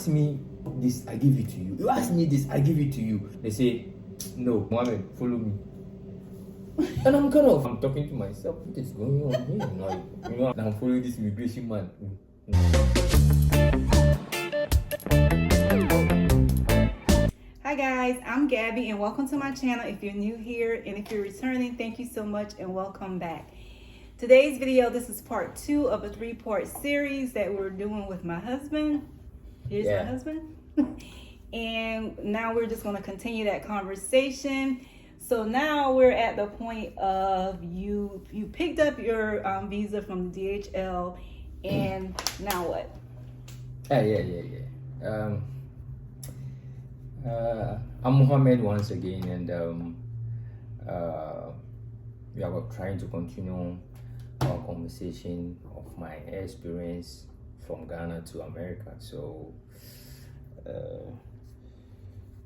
ask me this, I give it to you. You ask me this, I give it to you. They say, no, Mohammed, follow me. And I'm talking to myself, what is going on here? And I'm following this immigration man. Hi guys, I'm Gabby and welcome to my channel. If you're new here and if you're returning, thank you so much and welcome back. Today's video, this is part 2 of a 3-part series that we're doing with my husband. Here's my husband. And now we're just going to continue that conversation. So now we're at the point of you picked up your visa from the DHL, and now what? I'm Mohammed once again, and we are trying to continue our conversation of my experience from Ghana to America. So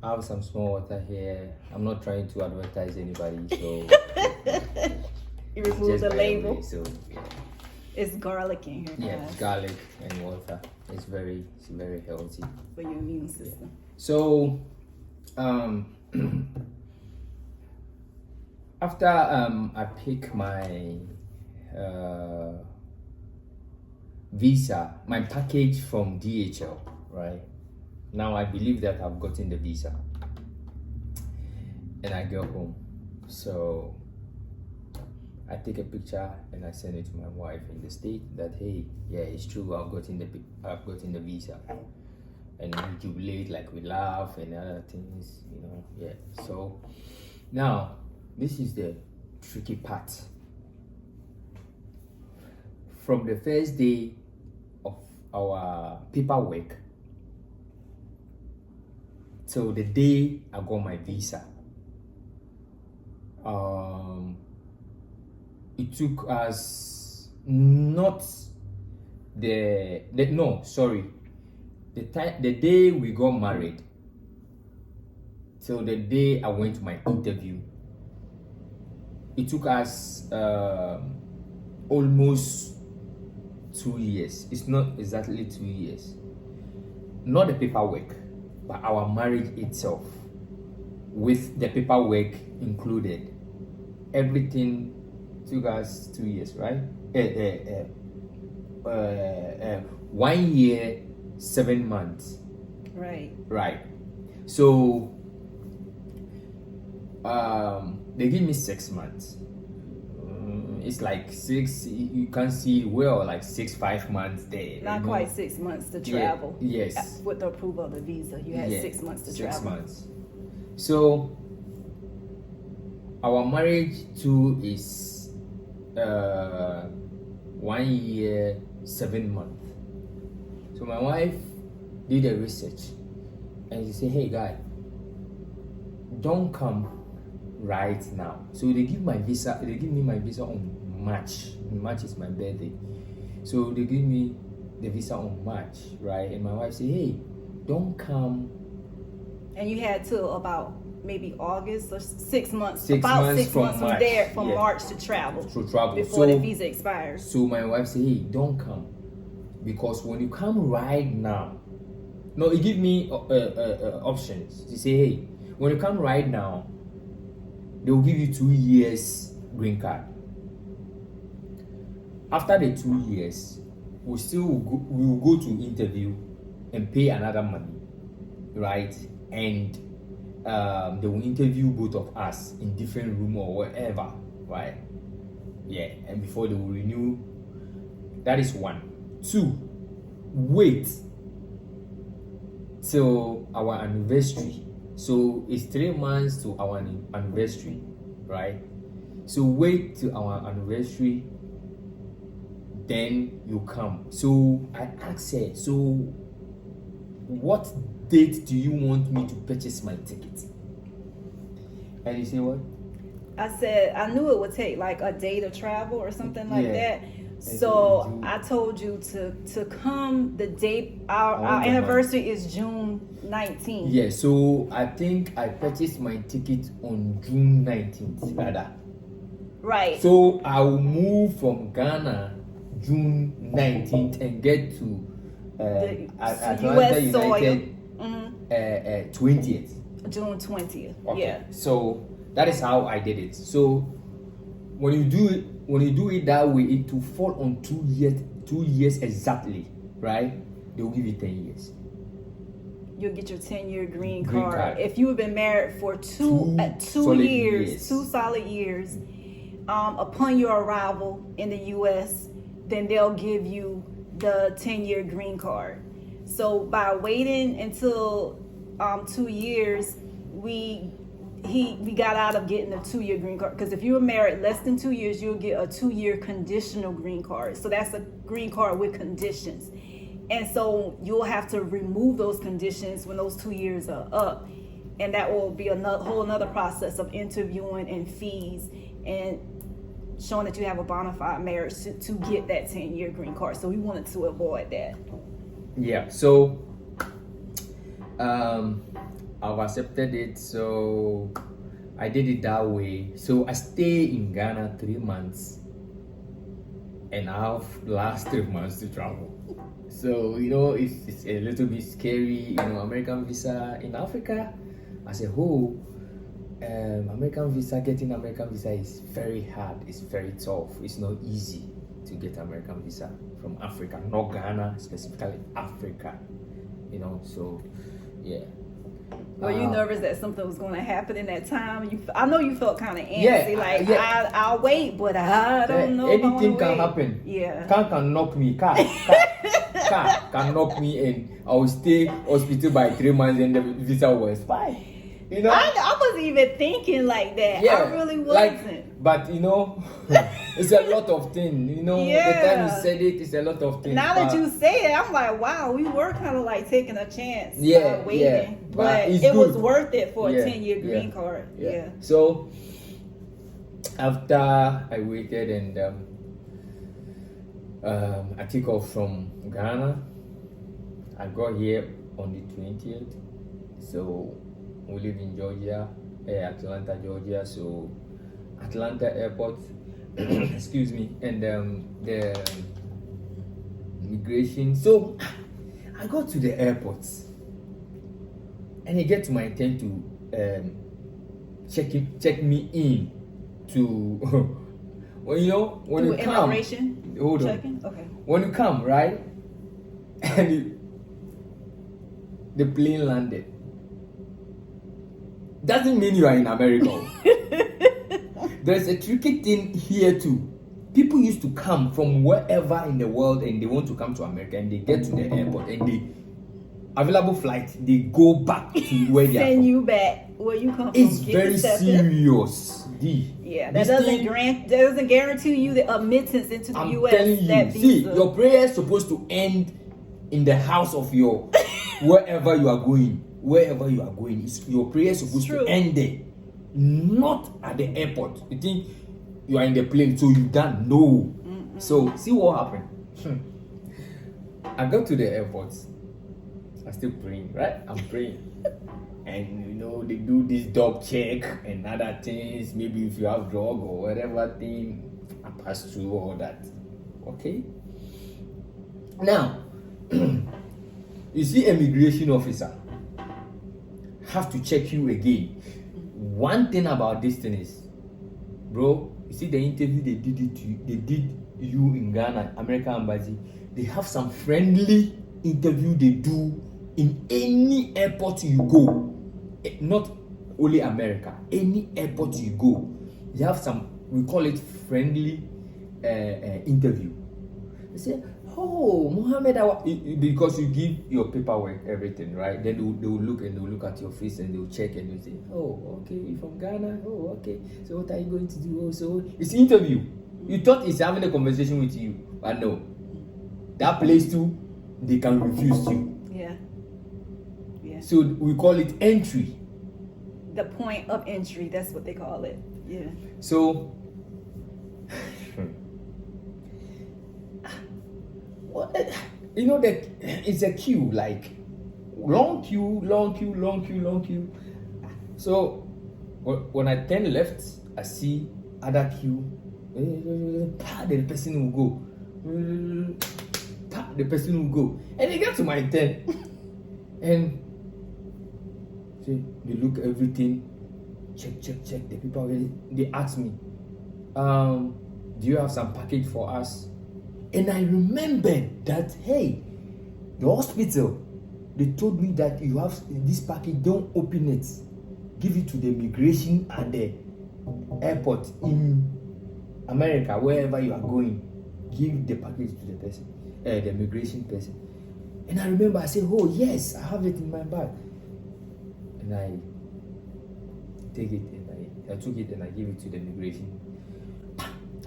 I have some small water here. I'm not trying to advertise anybody, so you remove the label. So yeah. It's garlic in here. Yeah, garlic and water. It's very healthy for your immune system. Yeah. So after I pick my visa, my package from DHL, right? Now I believe that I've gotten the visa and I go home. So I take a picture and I send it to my wife in the state that, hey, yeah, it's true, I've gotten the visa. And we jubilate, like we laugh and other things, yeah. So now this is the tricky part. From the first day of our paperwork till the day I got my visa, it took us the day we got married till the day I went to my interview. It took us almost 2 years. It's not exactly 2 years. Not the paperwork, but our marriage itself, with the paperwork included. Everything took us 2 years, right? 1 year, 7 months. Right. So they give me 6 months. It's like 6, you can't see well, like 5 months there. Not quite 6 months to travel. Yeah, yes. With the approval of the visa, you had 6 months to travel. 6 months. So our marriage too is 1 year, 7 months. So my wife did a research and she said, hey guy, don't come right now. So they give me my visa on March. March is my birthday. So they give me the visa on March, right? And my wife said, hey, don't come. And you had till about maybe August or 6 months. About 6 months from there, from March to travel. Before the visa expires. So my wife said, hey, don't come. Because when you come right now, no, it give me options. She say, hey, when you come right now, they will give you 2 years green card. After the 2 years, we will go to interview and pay another money, right? And they will interview both of us in different room or whatever, right? Yeah, and before they will renew. That is 1. 2, wait till our anniversary. So it's 3 months to our anniversary, right? So wait till our anniversary, then you come. So I asked her, so what date do you want me to purchase my ticket? And you say what? I said I knew it would take like a day to travel or something like that. So I told you to come the date. Our anniversary is June 19th. Yeah, so I think I purchased my ticket on June 19th, rather. Right. So I will move from Ghana June 19th and get to Atlanta U.S. soil. United 20th. June 20th. Okay. Yeah. So that is how I did it. So when you do it that way, it will fall on 2 years. 2 years exactly, right? They will give you 10 years. You'll get your 10-year green card. If you have been married for two solid years, upon your arrival in the U.S., then they'll give you the 10-year green card. So by waiting until 2 years, we got out of getting a 2-year green card, because if you were married less than 2 years, you'll get a 2-year conditional green card. So that's a green card with conditions, and so you'll have to remove those conditions when those 2 years are up, and that will be another process of interviewing and fees and showing that you have a bona fide marriage to get that 10-year green card. So we wanted to avoid that. Yeah. So I've accepted it, so I did it that way. So I stay in Ghana 3 months, and I have last 3 months to travel. So it's a little bit scary, American visa in Africa as a whole. Getting American visa is very hard. It's very tough. It's not easy to get American visa from Africa, not Ghana, specifically Africa. So yeah. Were you nervous that something was going to happen in that time? I know you felt kind of antsy, I'll wait, but I don't know. Anything can happen. Yeah. Can knock me. Car can knock me, and I will stay hospital by 3 months, and the visa was fine. I wasn't even thinking like that. Yeah, I really wasn't. But it's a lot of things. The time you said it, it's a lot of things. Now that you say it, I'm like, wow, we were kind of like taking a chance. Waiting. Yeah. But it was worth it for a 10-year green card. Yeah. So after I waited, and I took off from Ghana, I got here on the 20th. So we live in Georgia, Atlanta, Georgia. So Atlanta airport, excuse me, and the immigration. So I got to the airport, and he get to my tent to check me in to when you come. Immigration. Hold checking? on. Okay. When you come, right, and the plane landed. Doesn't mean you are in America. There's a tricky thing here too. People used to come from wherever in the world, and they want to come to America, and they get to the airport, and the available flight, they go back to where they are Send from. you back where you come from. It's very serious. Yeah, that doesn't guarantee you the admittance into the U.S. Telling you, see, your prayer is supposed to end in the house of your wherever you are going. Wherever you are going, your prayer is supposed to end there, not at the airport. You think you are in the plane, so you done? No. So see what happened. I got to the airport. I'm still praying, right? I'm praying, and they do this dog check and other things. Maybe if you have drug or whatever thing, I pass through all that. Okay. Now, you see, immigration officer have to check you again. One thing about this thing is, bro, you see the interview they did you in Ghana, American embassy, they have some friendly interview they do in any airport you go. Not only America, any airport you go, they have some, we call it friendly interview. They say, oh, Mohammed, because you give your paperwork, everything, right? Then they will look at your face, and they will check, and they'll say, oh, okay, you're from Ghana. Oh, okay. So what are you going to do? Oh, so it's interview. You thought it's having a conversation with you, but no. That place too, they can refuse you. Yeah. So we call it entry. The point of entry, that's what they call it. Yeah. So that it's a queue, like long queue. So when I turn left, I see other queue. The person will go. the person will go. And they get to my turn. And see, they look everything, check. The people they ask me, do you have some package for us? And I remembered that, hey, the hospital, they told me that you have this package, don't open it. Give it to the immigration at the airport in America, wherever you are going. Give the package to the person, the immigration person. And I remember I said, oh yes, I have it in my bag. And I take it and I took it and I gave it to the immigration.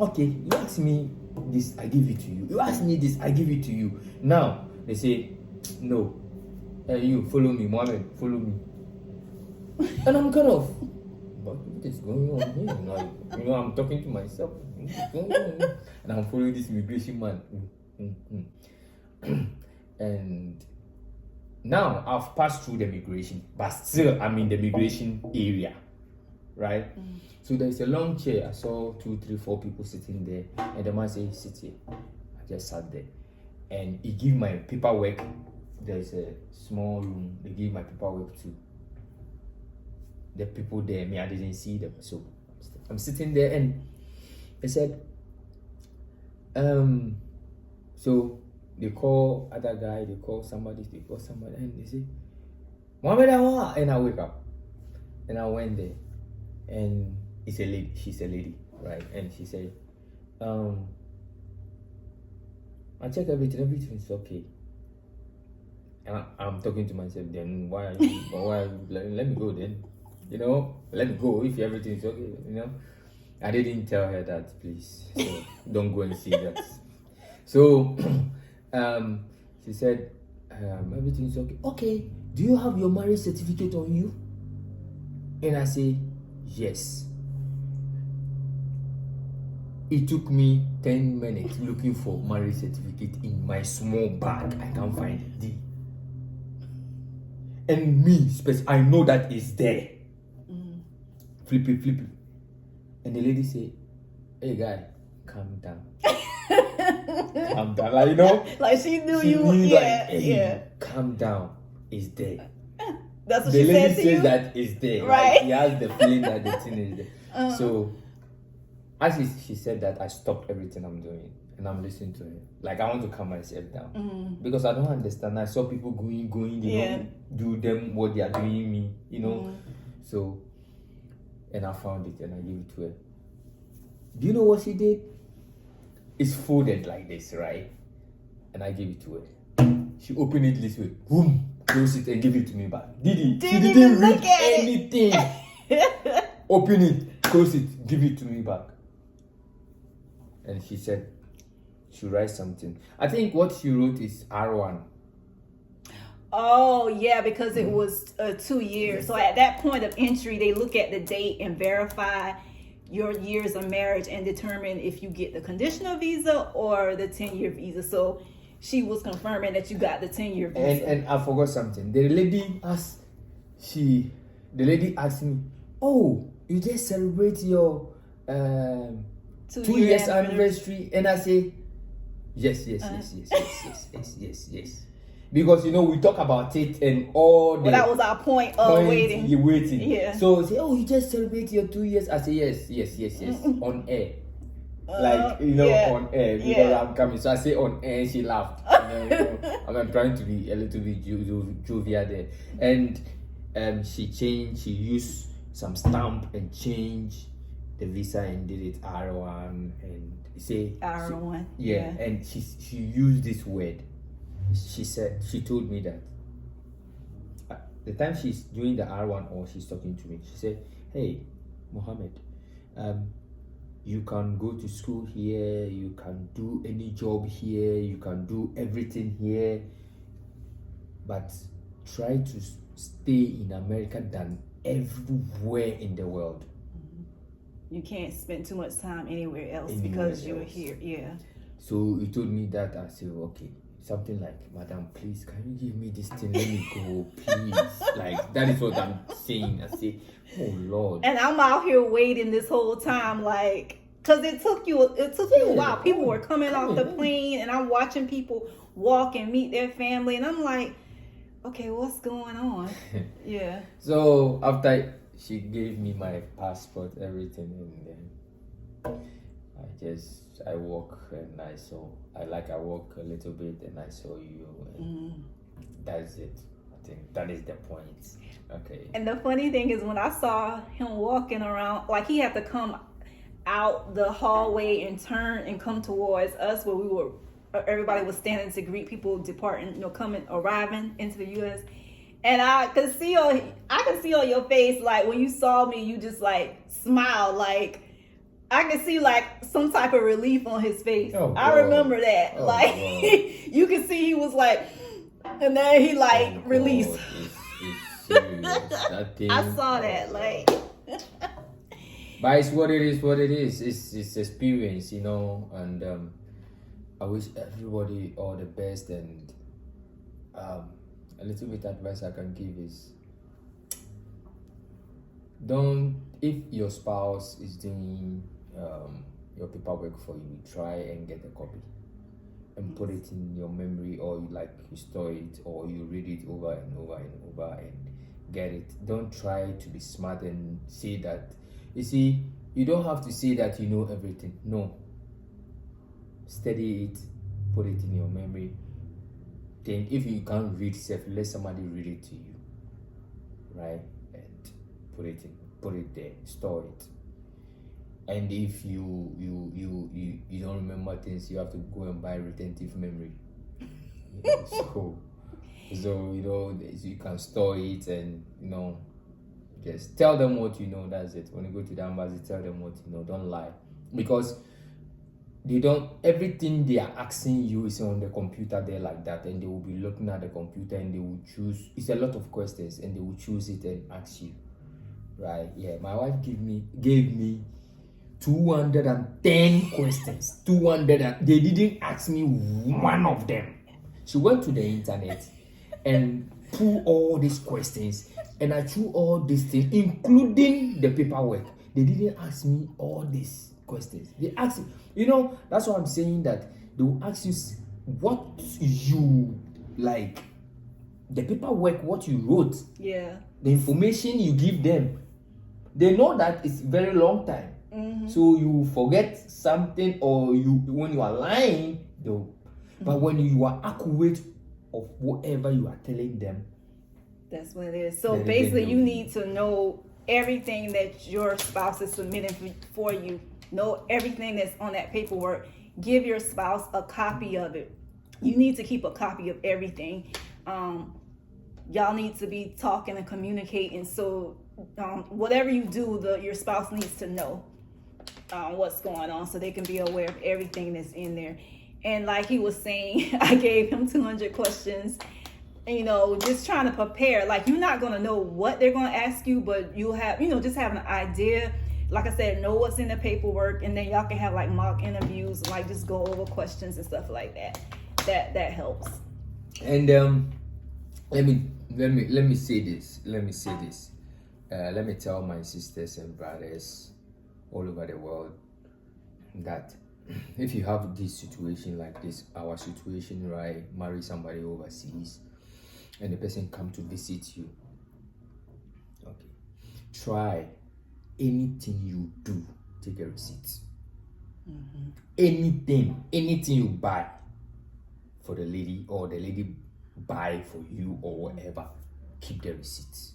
Okay, you ask me this, I give it to you. You ask me this, I give it to you. Now they say, no. You follow me, Mohammed, follow me. And I'm kind of, but what is going on here? Like, I'm talking to myself. And I'm following this immigration man. And now I've passed through the immigration, but still I'm in the immigration area, right? So there's a long chair. I saw 2, 3, 4 people sitting there, and the man said, sit here. I just sat there, and he gave my paperwork. There's a small room. They gave my paperwork to the people there. Me, I didn't see them, so I'm sitting there, and they said, so they call other guy, they call somebody, and they say, Mohammed, and I wake up, and I went there, and it's a lady. She's a lady, right? And she said, I check everything's okay. And I'm talking to myself. Then why are you? Let me go then. Let me go if everything's okay. I didn't tell her that, please. So don't go and see that. So she said, everything's okay. Okay, do you have your marriage certificate on you? And I say, yes. It took me 10 minutes looking for marriage certificate in my small bag. I can't find it. And me, I know that it's there. Flip it. And the lady say, hey guy, calm down. Calm down. Like, like she knew she you. knew, Yeah, like, hey, yeah. Calm down. It's there. That's what the she lady said to says you? that it's there. Right. Like, he has the feeling that the thing is there. So, as she said that, I stopped everything I'm doing. And I'm listening to her. Like, I want to calm myself down. Because I don't understand. I saw people going, they don't do them what they are doing me, So, and I found it and I gave it to her. Do you know what she did? It's folded like this, right? And I gave it to her. She opened it this way. Boom! Close it and give it to me back. She didn't read anything. Open it, close it, give it to me back. And she said, she write something. I think what she wrote is R1. Oh, yeah, because it was 2 years. So at that point of entry, they look at the date and verify your years of marriage and determine if you get the conditional visa or the 10-year visa. So she was confirming that you got the 10-year visa. And I forgot something. The lady asked me, oh, you just celebrate your 2 years anniversary? And I say, yes. Because we talk about it and all the. Well, that was our point of waiting. You're waiting. Yeah. So say, oh, you just celebrate your 2 years. I say yes. On air. On air because I'm coming. So I say on air and she laughed. I'm trying to be a little bit jovial there. And she used some stamp and changed the visa and did it R1 and say R1. Yeah, and she used this word. She told me that the time she's doing the R1 or she's talking to me, she said, hey, Mohammed, you can go to school here, you can do any job here, you can do everything here, but try to stay in America than everywhere in the world. You can't spend too much time anywhere else because you're here. Yeah. So he told me that. I said, okay. Something like, Madam, please, can you give me this thing? Let me go, please. Like, that is what I'm saying. I say, oh, Lord. And I'm out here waiting this whole time, like, Because it took you a while. People were coming off the yeah. plane, and I'm watching people walk and meet their family, and I'm like, okay, what's going on? Yeah. So after she gave me my passport, everything, and then I walk and I walk a little bit and I saw you, and that's it. I think that is the point. Okay. And the funny thing is, when I saw him walking around, like he had to come out the hallway and turn and come towards us where everybody was standing to greet people departing, arriving into the U.S. And I could see on your face, like when you saw me, you just like smiled, like I could see like some type of relief on his face. Oh, I remember that, you could see he was like, and then he like released. It's serious. I saw that, like. But it's what it is. It's experience, and I wish everybody all the best, and a little bit advice I can give is if your spouse is doing your paperwork for you, try and get a copy and put it in your memory, or you store it, or you read it over and over and over and get it. Don't try to be smart and say that. You see, you don't have to say that you know everything. No. Study it, put it in your memory. Then if you can't read self, let somebody read it to you. Right? And put it there, store it. And if you don't remember things, you have to go and buy retentive memory. So you can store it, and just tell them what you know. That's it. When you go to the embassy, tell them what you know. Don't lie, because everything they are asking you is on the computer there like that, and they will be looking at the computer and they will choose. It's a lot of questions, and they will choose it and ask you. Right? Yeah. My wife gave me 210 questions. 200. They didn't ask me one of them. She went to the internet and pulled all these questions, and I threw all these things, including the paperwork. They didn't ask me all these questions. They asked, that's why I'm saying that they will ask you what you like, the paperwork, what you wrote, yeah, the information you give them. They know that it's very long time. Mm-hmm. So you forget something, or when you are lying, though. Mm-hmm. But when you are accurate of whatever you are telling them, that's what it is. So basically, you need to know everything that your spouse is submitting for you. Know everything that's on that paperwork. Give your spouse a copy of it. You need to keep a copy of everything. Y'all need to be talking and communicating. So whatever you do, your spouse needs to know what's going on, so they can be aware of everything that's in there. And like he was saying, I gave him 200 questions, just trying to prepare. Like, you're not going to know what they're going to ask you, but you'll have, just have an idea. Like I said, know what's in the paperwork, and then y'all can have like mock interviews, like just go over questions and stuff like that. That helps. And let me say this. Let me tell my sisters and brothers all over the world that if you have this situation like this, our situation, right, marry somebody overseas, and the person come to visit you, okay, try anything you do, take a receipt. Mm-hmm. Anything you buy for the lady, or the lady buy for you, or whatever, keep the receipts.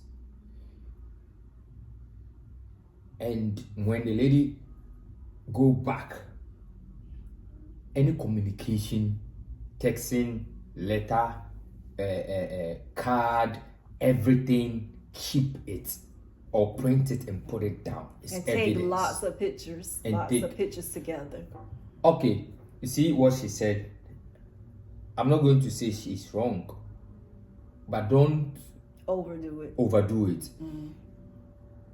And when the lady go back, any communication, texting, letter, card, everything, keep it, or print it and put it down. It's and take evidence. Lots of pictures together. Okay, you see what she said. I'm not going to say she's wrong, but don't overdo it. Mm.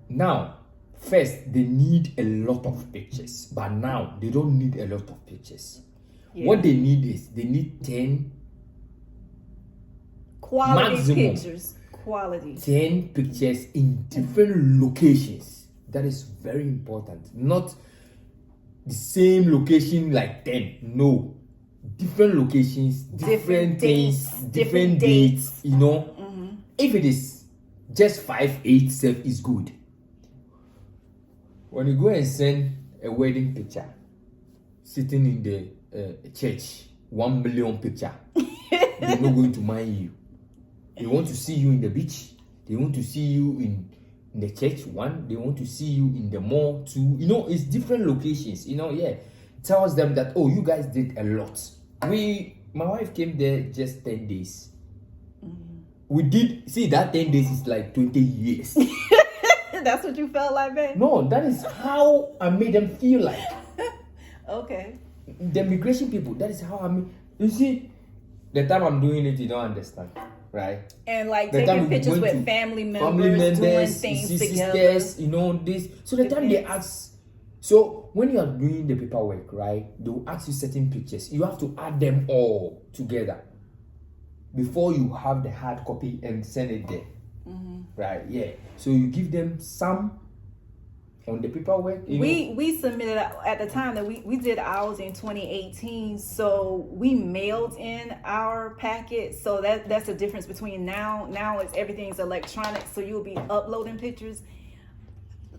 Now, first, they need a lot of pictures, but now they don't need a lot of pictures. Yeah. What they need 10 quality maximum, pictures. 10 pictures in different locations. That is very important. Not the same location like 10. No. Different locations, different things, different dates, you know. If it is just 5, 8, 7 is good. When you go and send a wedding picture, sitting in the church, 1 million picture, they're not going to mind you. They want to see you in the beach. They want to see you in the church. 1, they want to see you in the mall. 2, you know, it's different locations. You know, yeah, tells them that, oh, you guys did a lot. My wife came there just 10 days. We did, see, that 10 days is like 20 years. That's what you felt like, babe? No, that is how I made them feel like. Okay. The immigration people, that is how I made. You see, the time I'm doing it, you don't understand, right? And like taking pictures with family members, doing things together. Sisters, you know, this. So the time they ask, so when you are doing the paperwork, right, they will ask you certain pictures. You have to add them all together before you have the hard copy and send it there. Right, yeah. So you give them some on the paperwork. We submitted at the time that we did ours in 2018, so we mailed in our packet. So that's the difference between now it's everything's electronic, so you'll be uploading pictures.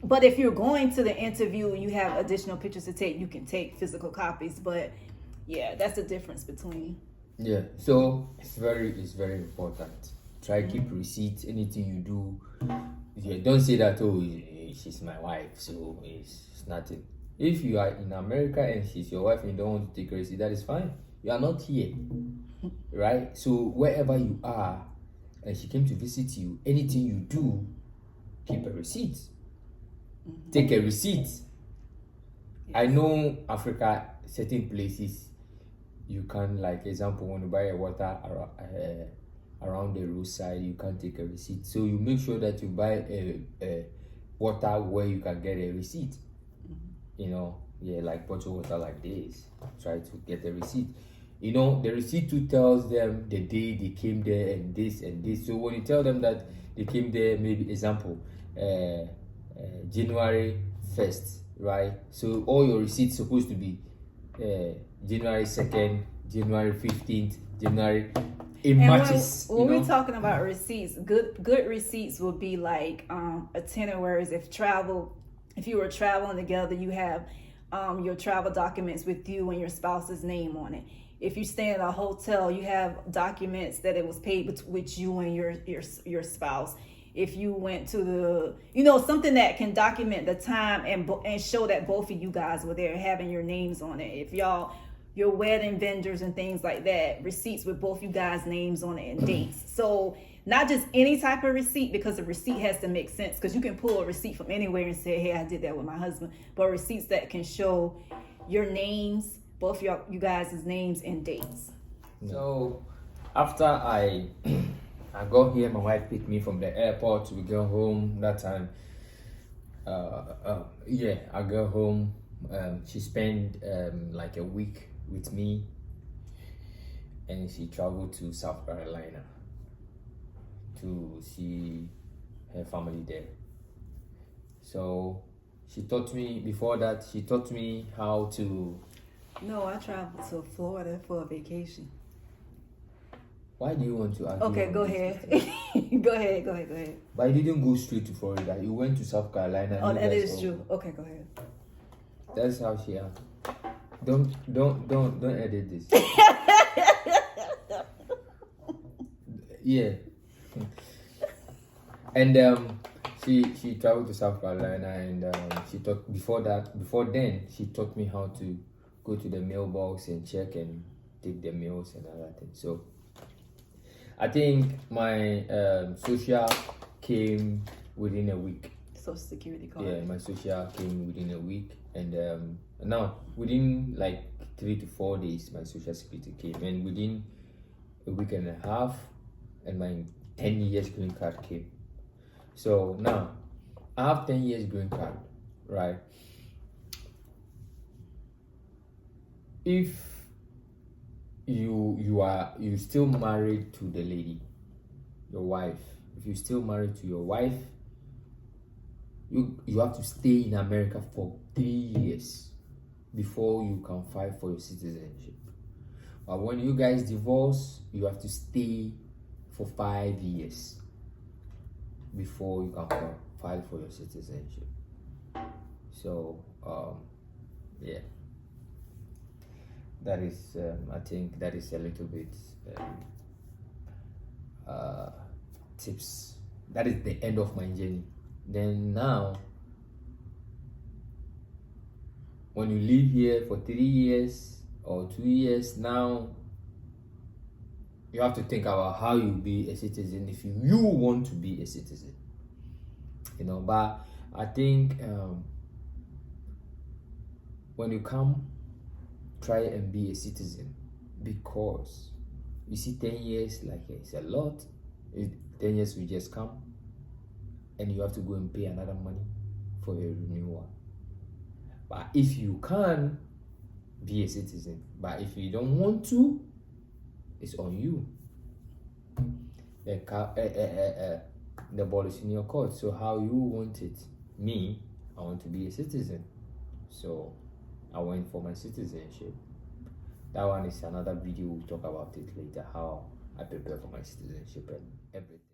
But if you're going to the interview and you have additional pictures to take, you can take physical copies. But yeah, that's the difference between. Yeah, so it's very important. Try keep receipts. Anything you do, yeah, don't say that, oh, she's my wife, so it's nothing. If you are in America and she's your wife and you don't want to take a receipt, that is fine. You are not here, right? So wherever you are and she came to visit you, anything you do, keep a receipt. Take a receipt. I know Africa, certain places, you can, like example, when you buy a water around the roadside, you can't take a receipt. So you make sure that you buy a water where you can get a receipt. You know, yeah, like bottled water like this. Try to get a receipt. You know, the receipt too tells them the day they came there and this and this. So when you tell them that they came there, maybe example, January 1st, right? So all your receipts supposed to be January 2nd, January 15th, January. It matches. When we're talking about receipts, good receipts will be like itineraries. If you were traveling together, you have your travel documents with you and your spouse's name on it. If you stay in a hotel, you have documents that it was paid with you and your spouse. If you went to something that can document the time and show that both of you guys were there, having your names on it. If your wedding vendors and things like that, receipts with both you guys' names on it and dates. So not just any type of receipt, because the receipt has to make sense, because you can pull a receipt from anywhere and say, hey, I did that with my husband. But receipts that can show your names, both you guys' names and dates. So after I got here, my wife picked me from the airport. We go home that time. I go home. She spent like a week with me, and she traveled to South Carolina to see her family there. So she taught me, before that, she taught me how to... No, I traveled to Florida for a vacation. Why do you want to argue? Okay, go ahead. Go ahead. But you didn't go straight to Florida. You went to South Carolina. Oh, that is true. Okay, go ahead. That's how she acted. Don't edit this. Yeah. And she traveled to South Carolina, and she taught before then she taught me how to go to the mailbox and check and take the mails and other things. So I think my social came within a week. Social Security card. Yeah, my social came within a week, and now within like 3 to 4 days, my social security came, and within a week and a half, and my 10 years green card came. So now I have 10 years green card, right? If you still married to the lady, your wife, if you still married to your wife, you have to stay in America for 3 years. before you can fight for your citizenship. But when you guys divorce, you have to stay for 5 years before you can file for your citizenship. So yeah, that is I think that is a little bit tips. That is the end of my journey. Then now, when you live here for 3 years or 2 years, now you have to think about how you be a citizen if you want to be a citizen. But I think when you come, try and be a citizen, because you see 10 years like it's a lot. 10 years we just come and you have to go and pay another money for a renewal. But if you can, be a citizen. But if you don't want to, it's on you. The ball is in your court. So how you want it? Me, I want to be a citizen. So I went for my citizenship. That one is another video. We'll talk about it later, how I prepare for my citizenship and everything.